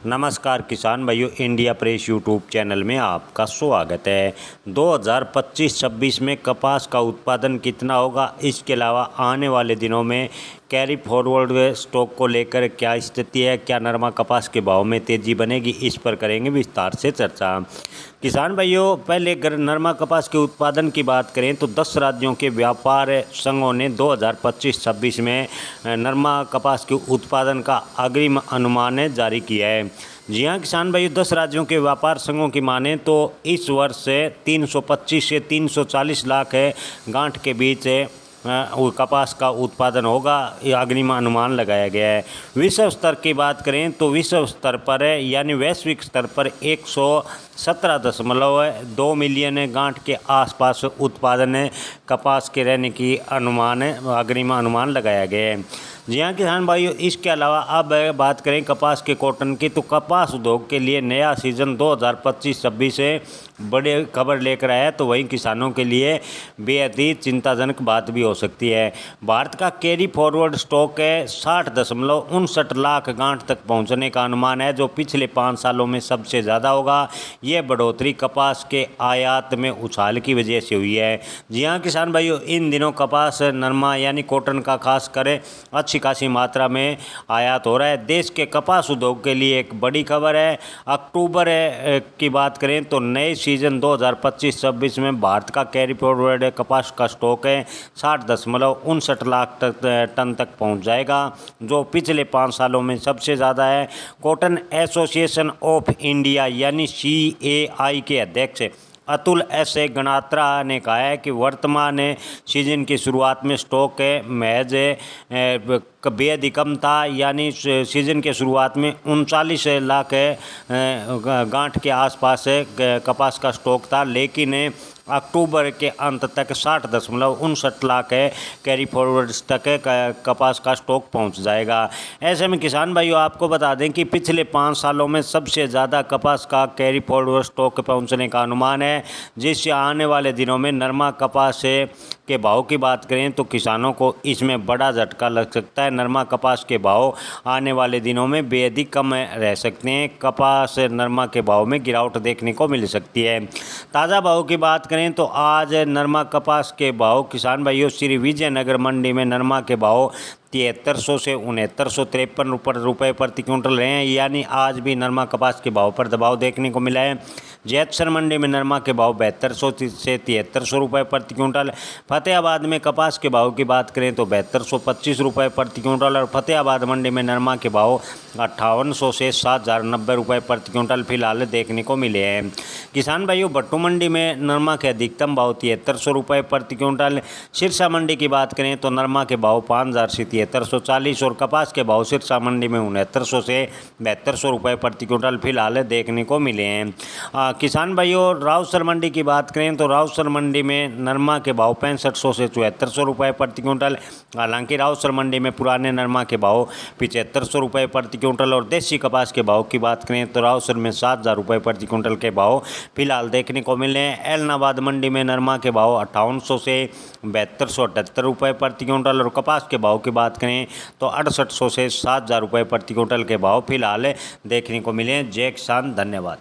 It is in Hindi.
नमस्कार किसान भाइयों, इंडिया प्रेस यूट्यूब चैनल में आपका स्वागत है। 2025-26 में कपास का उत्पादन कितना होगा, इसके अलावा आने वाले दिनों में कैरी फॉरवर्ड स्टॉक को लेकर क्या स्थिति है, क्या नरमा कपास के भाव में तेज़ी बनेगी, इस पर करेंगे विस्तार से चर्चा। किसान भाइयों, पहले अगर नरमा कपास के उत्पादन की बात करें तो 10 राज्यों के व्यापार संघों ने 2025-26 में नरमा कपास के उत्पादन का अग्रिम अनुमान जारी किया है। जी हाँ किसान भाइयों, 10 राज्यों के व्यापार संघों की माने तो इस वर्ष 325 से 340 लाख गांठ के बीच कपास का उत्पादन होगा, ये अग्रिम अनुमान लगाया गया है। विश्व स्तर की बात करें तो विश्व स्तर पर यानी वैश्विक स्तर पर 117.2 मिलियन गांठ के आसपास उत्पादन कपास के रहने की अग्रिम अनुमान लगाया गया है। जी हाँ किसान भाइयों, इसके अलावा अब बात करें कपास के कॉटन की तो कपास उद्योग के लिए नया सीज़न 2025-26 से बड़े खबर लेकर आया, तो वहीं किसानों के लिए बेहद ही चिंताजनक बात भी हो सकती है। भारत का कैरी फॉरवर्ड स्टॉक 60.59 लाख गांठ तक पहुंचने का अनुमान है, जो पिछले 5 सालों में सबसे ज़्यादा होगा। यह बढ़ोतरी कपास के आयात में उछाल की वजह से हुई है। जी हाँ किसान भाइयों, इन दिनों कपास नरमा यानी कॉटन का खास कर अच्छी खासी मात्रा में आयात हो रहा है। देश के कपास उद्योग के लिए एक बड़ी खबर है। अक्टूबर की बात करें तो नए सीजन 2025-26 में भारत का कैरी फॉरवर्ड कपास का स्टॉक 60.59 लाख टन तक पहुंच जाएगा, जो पिछले 5 सालों में सबसे ज़्यादा है। कॉटन एसोसिएशन ऑफ इंडिया यानी CAI के अध्यक्ष अतुल एस गणात्रा ने कहा है कि वर्तमान सीजन की शुरुआत में स्टॉक महज बेहद ही कम था, यानी सीजन के शुरुआत में 39 लाख गांठ के आसपास कपास का स्टॉक था, लेकिन अक्टूबर के अंत तक 60.59 लाख कैरी फॉरवर्ड तक कपास का स्टॉक पहुंच जाएगा। ऐसे में किसान भाइयों, आपको बता दें कि पिछले 5 सालों में सबसे ज़्यादा कपास का कैरी फॉरवर्ड स्टॉक पहुंचने का अनुमान है, जिससे आने वाले दिनों में नरमा कपास के भाव की बात करें तो किसानों को इसमें बड़ा झटका लग सकता है। नरमा कपास के भाव आने वाले दिनों में बेहद ही कम रह सकते हैं। कपास नरमा के भाव में गिरावट देखने को मिल सकती है। ताज़ा भाव की बात करें तो आज नरमा कपास के भाव किसान भाइयों, श्री विजयनगर मंडी में नरमा के भाव 7300 से 6953 रुपये प्रति क्विंटल रहे हैं, यानी आज भी नरमा कपास के भाव पर दबाव देखने को मिला है। जैतसर मंडी में नरमा के भाव 7200 से 7300 रुपये प्रति क्विंटल। फतेहाबाद में कपास के भाव की बात करें तो 7225 रुपये प्रति क्विंटल और फतेहाबाद मंडी में नरमा के भाव 5800 से 7090 रुपये प्रति क्विंटल फिलहाल देखने को मिले हैं। किसान भाइयों, भट्टू मंडी में नरमा के अधिकतम भाव 7300 रुपये प्रति क्विंटल। सिरसा मंडी की बात करें तो नरमा के भाव 5000 से 7340 और कपास के भाव सिरसा मंडी में 6900 से 7200 रुपये प्रति क्विंटल फिलहाल देखने को मिले हैं। किसान भाइयों, रावसर मंडी की बात करें तो रावसर मंडी में नरमा के भाव 6500 से 7400 रुपये प्रति क्विंटल। हालांकि रावसर मंडी में पुराने नरमा के भाव 7500 रुपये प्रति क्विंटल और देसी कपास के भाव की बात करें तो रावसर में 7000 रुपये प्रति क्विंटल के भाव फिलहाल देखने को मिले हैं। एलनाबाद मंडी में नरमा के भाव 5800 से 7278 रुपये प्रति क्विंटल और कपास के भाव की बात करें तो 6800 से 7000 रुपये प्रति क्विंटल के भाव फिलहाल देखने को मिले हैं। जय किसान, धन्यवाद।